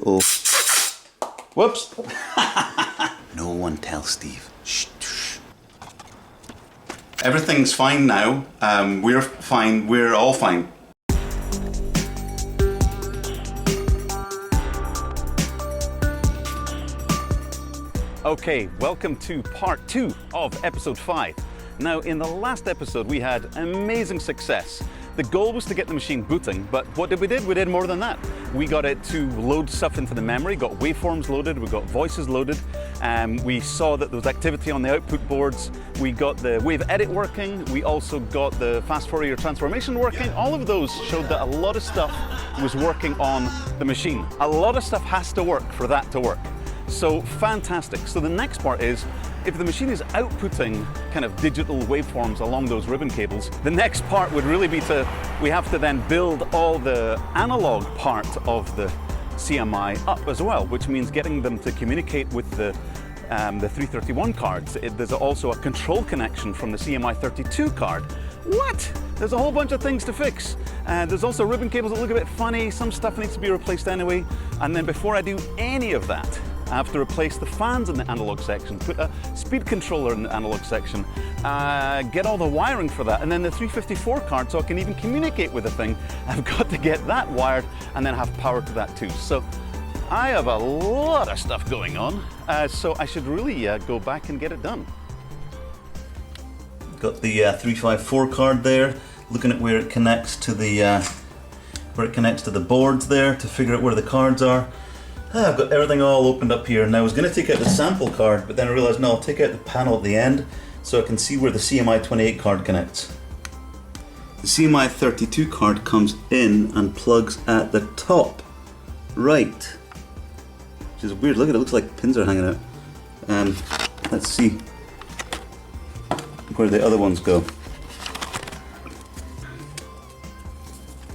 Uh-oh. Whoops. No one tell Steve. Shh. Everything's fine now. We're fine. We're all fine. Okay, welcome to part 2 of episode 5. Now, in the last episode, we had amazing success. The goal was to get the machine booting, but what did we do? We did more than that. We got it to load stuff into the memory, got waveforms loaded, we got voices loaded, we saw that there was activity on the output boards, we got the wave edit working, we also got the fast Fourier transformation working. All of those showed that a lot of stuff was working on the machine. A lot of stuff has to work for that to work. So fantastic. So the next part is, if the machine is outputting kind of digital waveforms along those ribbon cables, the next part would really be we have to then build all the analog part of the CMI up as well, which means getting them to communicate with the 331 cards. There's also a control connection from the CMI 32 card. What? There's a whole bunch of things to fix. There's also ribbon cables that look a bit funny. Some stuff needs to be replaced anyway. And then before I do any of that, I have to replace the fans in the analog section, put a speed controller in the analog section, get all the wiring for that, and then the 354 card, so I can even communicate with the thing. I've got to get that wired and then have power to that too. So I have a lot of stuff going on, so I should really go back and get it done. Got the 354 card there, looking at where it connects to the boards there to figure out where the cards are. I've got everything all opened up here. Now I was going to take out the sample card, but then I realized no, I'll take out the panel at the end so I can see where the CMI 28 card connects. The CMI 32 card comes in and plugs at the top right, which is weird. Look at it, looks like pins are hanging out. Let's see where the other ones go.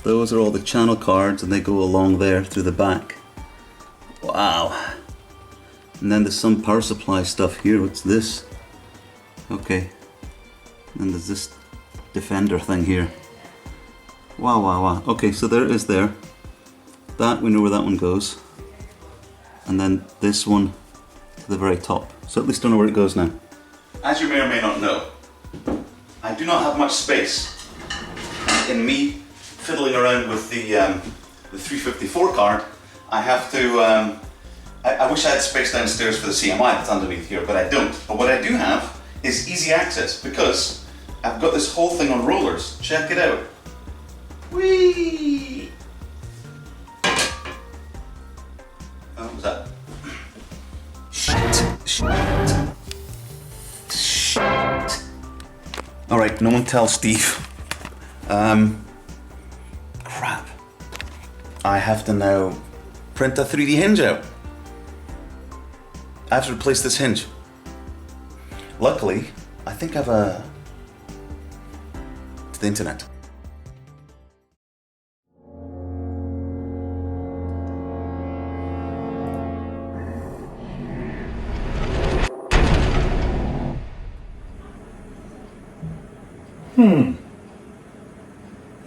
Those are all the channel cards and they go along there through the back. Wow. And then there's some power supply stuff here. What's this? Okay. And there's this defender thing here. Wow. Okay, so there it is there. That, we know where that one goes. And then this one to the very top. So at least I know where it goes now. As you may or may not know, I do not have much space in me fiddling around with the 354 card. I have to, I wish I had space downstairs for the CMI that's underneath here, but I don't. But what I do have is easy access because I've got this whole thing on rollers. Check it out. Whee! Oh, what was that? Shit. All right, no one tell Steve. Crap. I have to now print a 3D hinge out. I have to replace this hinge. Luckily, I think I have to the internet.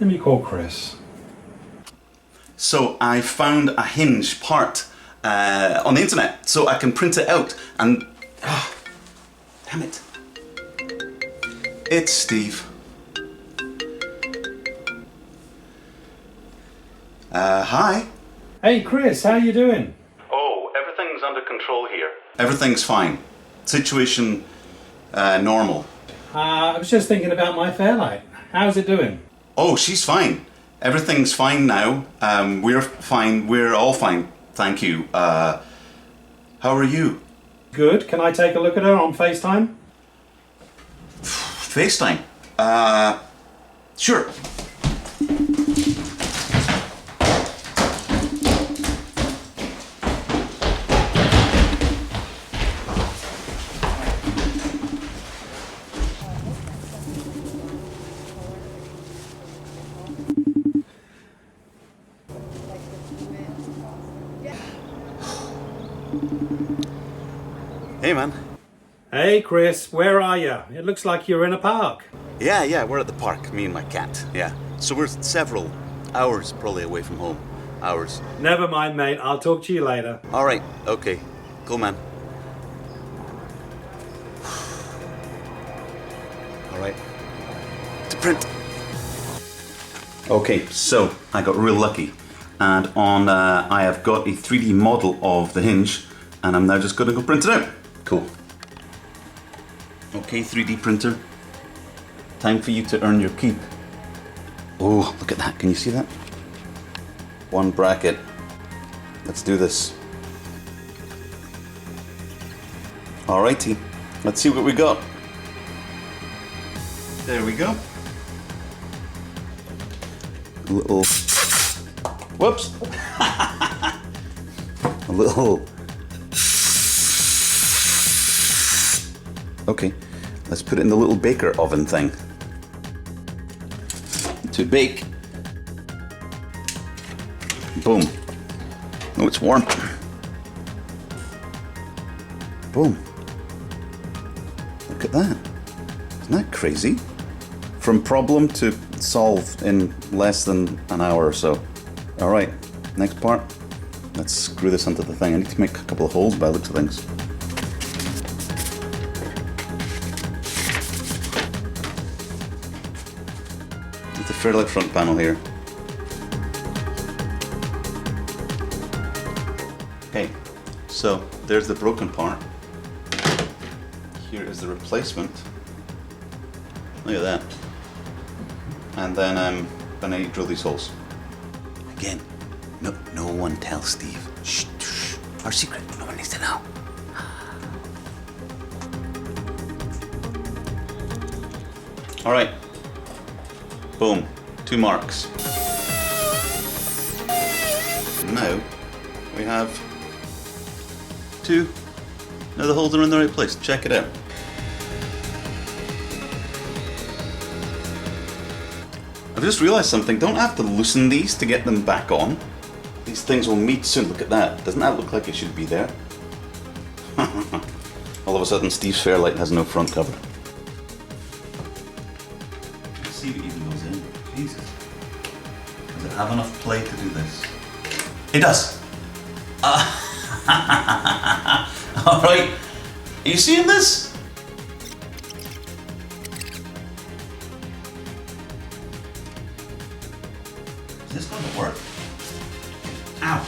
Let me call Chris. So I found a hinge part on the internet, so I can print it out and... damn it. It's Steve. Hi. Hey Chris, how you doing? Oh, everything's under control here. Everything's fine. Situation normal. I was just thinking about my Fairlight. How's it doing? Oh, she's fine. Everything's fine now. We're fine. We're all fine. Thank you. How are you? Good. Can I take a look at her on FaceTime? FaceTime? Sure. Hey, man. Hey Chris, where are you? It looks like you're in a park. Yeah, we're at the park, me and my cat, yeah. So we're several hours probably away from home. hours. Never mind, mate. I'll talk to you later. All right, okay. Cool, man. All right. To print. Okay, so I got real lucky. And on, I have got a 3D model of the hinge, and I'm now just going to go print it out. Cool. Okay, 3D printer. Time for you to earn your keep. Oh, look at that. Can you see that? One bracket. Let's do this. Alrighty, let's see what we got. There we go. A little... Whoops! A little... Okay, let's put it in the little baker oven thing. To bake. Boom. Oh, it's warm. Boom. Look at that. Isn't that crazy? From problem to solve in less than an hour or so. All right, next part. Let's screw this onto the thing. I need to make a couple of holes by the looks of things. It's a Fairlight front panel here. Okay, so there's the broken part. Here is the replacement. Look at that. And then I drill these holes. Again, no one tell Steve. Shh, shh. Our secret. No one needs to know. All right. Boom. 2 marks. Now we have 2. Now the holes are in the right place. Check it out. I've just realised something. Don't have to loosen these to get them back on. These things will meet soon. Look at that. Doesn't that look like it should be there? All of a sudden, Steve's Fairlight has no front cover. Let's see if it even goes in. Jesus. Does it have enough play to do this? It does. All right. Are you seeing this? Is this going to work? Ow.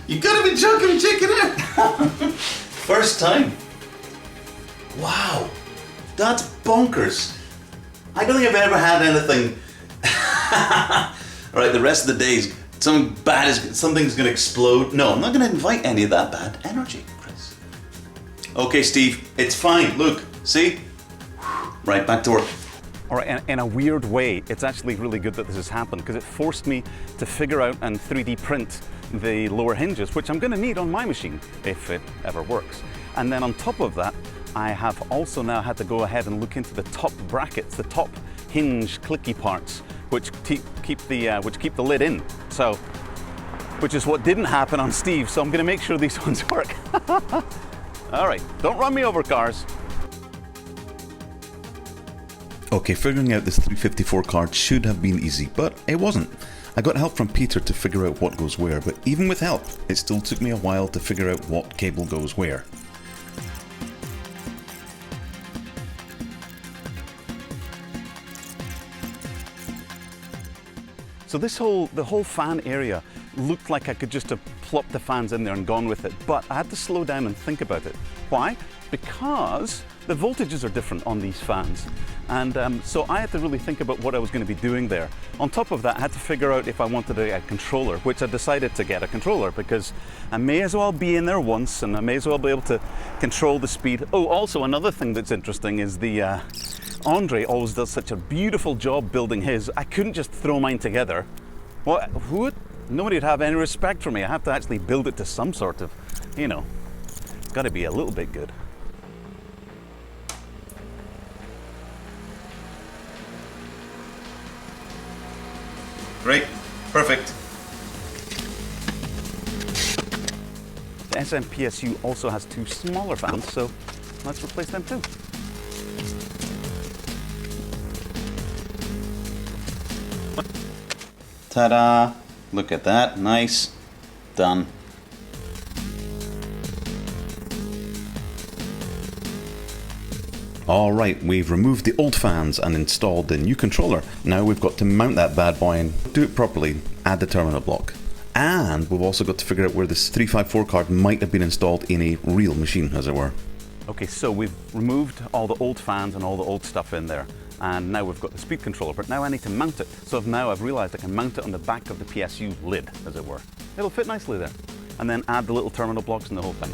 You gotta be joking, check it out. First time. Wow. That's bonkers. I don't think I've ever had anything. All right, the rest of the days, something's gonna explode. No, I'm not gonna invite any of that bad energy, Chris. Okay, Steve, it's fine. Look, see? Right, back to work. All right, in a weird way, it's actually really good that this has happened because it forced me to figure out and 3D print the lower hinges, which I'm going to need on my machine if it ever works. And then on top of that, I have also now had to go ahead and look into the top brackets, the top hinge clicky parts, which keep the lid in. So, which is what didn't happen on Steve. So I'm going to make sure these ones work. All right, don't run me over, cars. Okay, figuring out this 354 card should have been easy, but it wasn't. I got help from Peter to figure out what goes where, but even with help, it still took me a while to figure out what cable goes where. So the whole fan area looked like I could just have plopped the fans in there and gone with it, but I had to slow down and think about it. Why? Because the voltages are different on these fans. And so I had to really think about what I was going to be doing there. On top of that, I had to figure out if I wanted a controller, which I decided to get a controller because I may as well be in there once and I may as well be able to control the speed. Oh, also another thing that's interesting is the Andre always does such a beautiful job building his. I couldn't just throw mine together. What? Who would? Nobody would have any respect for me. I have to actually build it to some sort of, you know, it's got to be a little bit good. Great, perfect. The SMPSU also has 2 smaller fans, so let's replace them too. Ta-da! Look at that, nice. Done. Alright, we've removed the old fans and installed the new controller. Now we've got to mount that bad boy and do it properly, add the terminal block. And we've also got to figure out where this 354 card might have been installed in a real machine, as it were. Okay, so we've removed all the old fans and all the old stuff in there. And now we've got the speed controller, but now I need to mount it. So now I've realized I can mount it on the back of the PSU lid, as it were. It'll fit nicely there. And then add the little terminal blocks and the whole thing.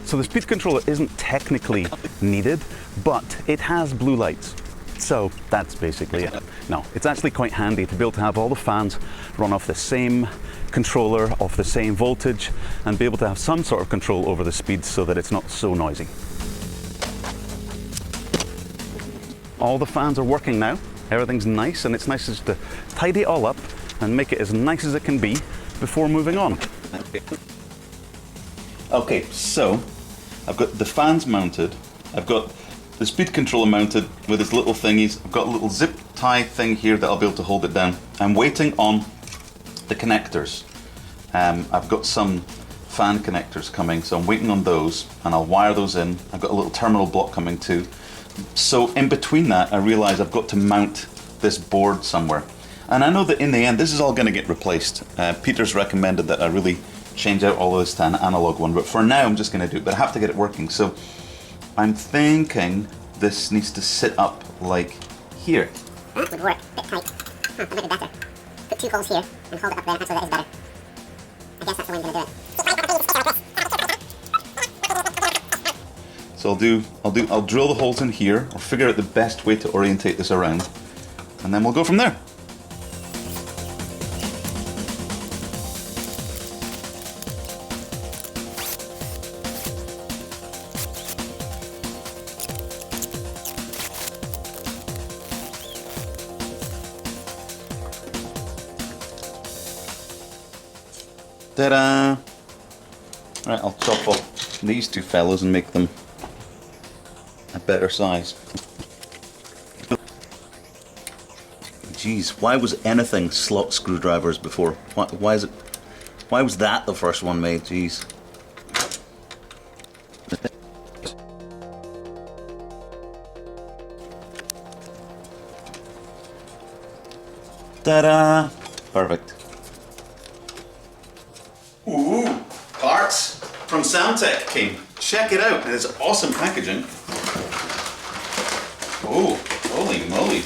So the speed controller isn't technically needed, but it has blue lights. So that's basically it. No, it's actually quite handy to be able to have all the fans run off the same controller, off the same voltage, and be able to have some sort of control over the speed so that it's not so noisy. All the fans are working now. Everything's nice, and it's nice just to tidy it all up and make it as nice as it can be before moving on. Okay, so I've got the fans mounted, I've got the speed controller mounted with its little thingies, I've got a little zip tie thing here that I'll be able to hold it down. I'm waiting on the connectors. I've got some fan connectors coming, so I'm waiting on those, and I'll wire those in. I've got a little terminal block coming too. So in between that, I realize I've got to mount this board somewhere. And I know that in the end, this is all going to get replaced. Peter's recommended that I really change out all of this to an analog one, but for now I'm just going to do it, but I have to get it working. So I'm thinking this needs to sit up like here. That would work, a bit tight. That might be better. Put two holes here and hold it up there, actually that is better. I guess that's the way I'm going to do it. So I'll drill the holes in here, or figure out the best way to orientate this around, and then we'll go from there. Ta-da! Right, I'll chop off these two fellows and make them a better size. Jeez, why was anything slot screwdrivers before? Why was that the first one made? Jeez. Ta-da! Perfect. Ooh, parts from Soundtech came. Check it out, it's awesome packaging. Oh, holy moly.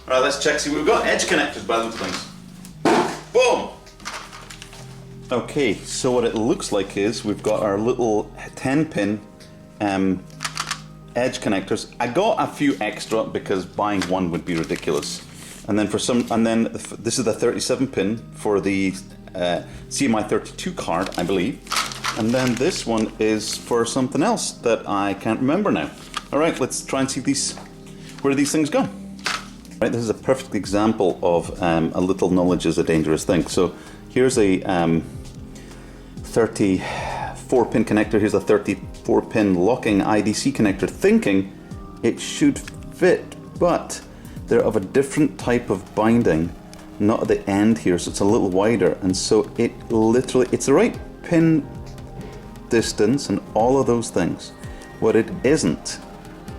Alright, let's check, see what we've got. Edge connectors by the looks of things. Boom! Okay, so what it looks like is we've got our little 10-pin edge connectors. I got a few extra because buying one would be ridiculous. And then this is the 37-pin for the CMI 32 card, I believe. And then this one is for something else that I can't remember now. All right, let's try and see where these things go. Right, this is a perfect example of a little knowledge is a dangerous thing. So here's a 34-pin connector. Here's a 34-pin locking IDC connector, thinking it should fit, but they're of a different type of binding, not at the end here, so it's a little wider, and so it's the right pin distance and all of those things. What it isn't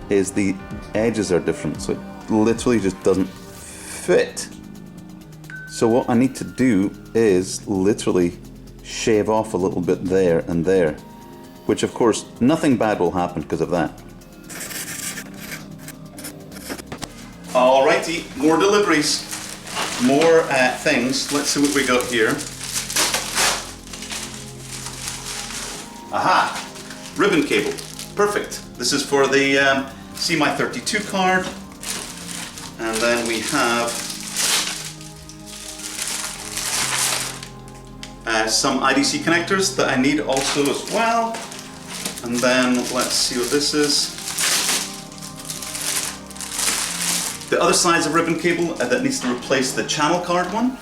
is the edges are different, so it literally just doesn't fit. So what I need to do is literally shave off a little bit there and there, which of course nothing bad will happen because of that. Alrighty, more deliveries, more things. Let's see what we got here. Aha! Ribbon cable. Perfect. This is for the CMI 32 card. And then we have some IDC connectors that I need also as well. And then let's see what this is. The other side's a ribbon cable that needs to replace the channel card one.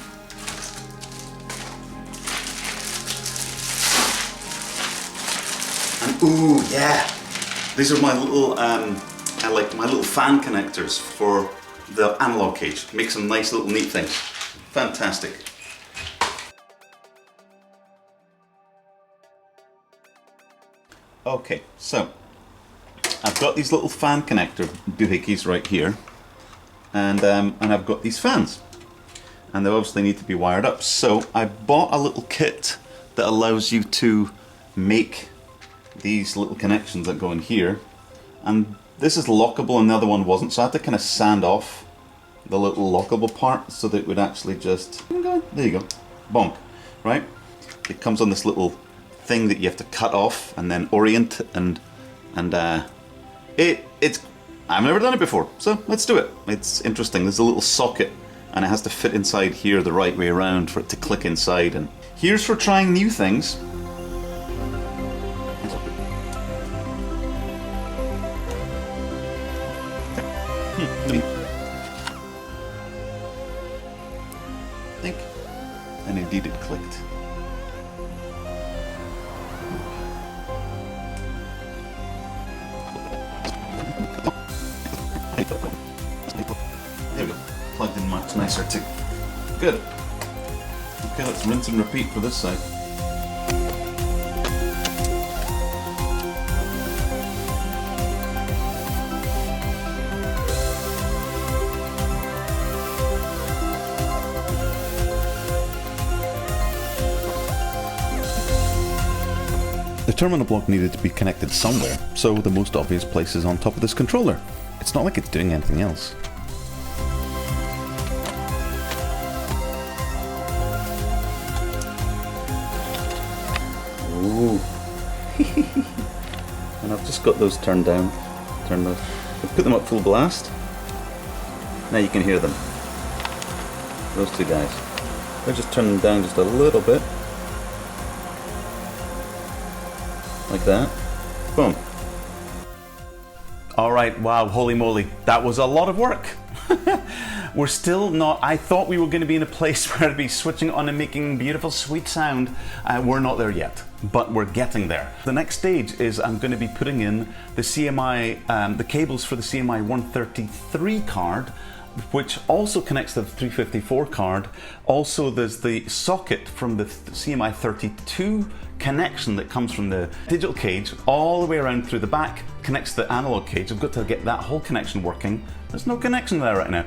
And ooh, yeah! These are my little like my little fan connectors for the analog cage. Make some nice little neat things. Fantastic. Okay, so I've got these little fan connector doohickeys right here, and I've got these fans, and they obviously need to be wired up. So I bought a little kit that allows you to make these little connections that go in here, and this is lockable and the other one wasn't, so I had to kind of sand off the little lockable part so that it would actually just, there you go, bonk, right? It comes on this little thing that you have to cut off and then orient, and it's I've never done it before, so let's do it. It's interesting. There's a little socket and it has to fit inside here the right way around for it to click inside, and here's for trying new things. I think, and indeed it clicked. There we go. Plugged in much nicer too. Good. Okay, let's rinse and repeat for this side. The terminal block needed to be connected somewhere, so the most obvious place is on top of this controller. It's not like it's doing anything else. Ooh. And I've just got those turned down. Turn those. I put them up full blast. Now you can hear them. Those two guys. I just turn them down just a little bit. Like that. Boom. Alright, wow, holy moly. That was a lot of work. We're still not, I thought we were going to be in a place where I'd be switching on and making beautiful sweet sound. We're not there yet, but we're getting there. The next stage is I'm going to be putting in the CMI, the cables for the CMI 133 card, which also connects to the 354 card. Also there's the socket from the CMI 32 connection that comes from the digital cage all the way around through the back, connects to the analog cage. I've got to get that whole connection working. There's no connection there right now.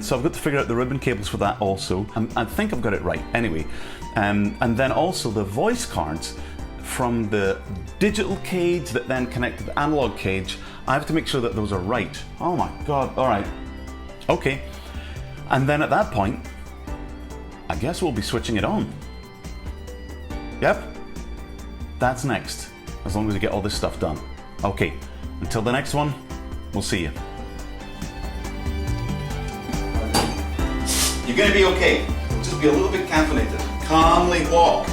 So I've got to figure out the ribbon cables for that also. I think I've got it right anyway. And then also the voice cards from the digital cage that then connect to the analog cage. I have to make sure that those are right. Oh my God, all right. Okay, and then at that point, I guess we'll be switching it on. Yep, that's next, as long as we get all this stuff done. Okay, until the next one, we'll see you. You're gonna be okay. Just be a little bit caffeinated. Calmly walk.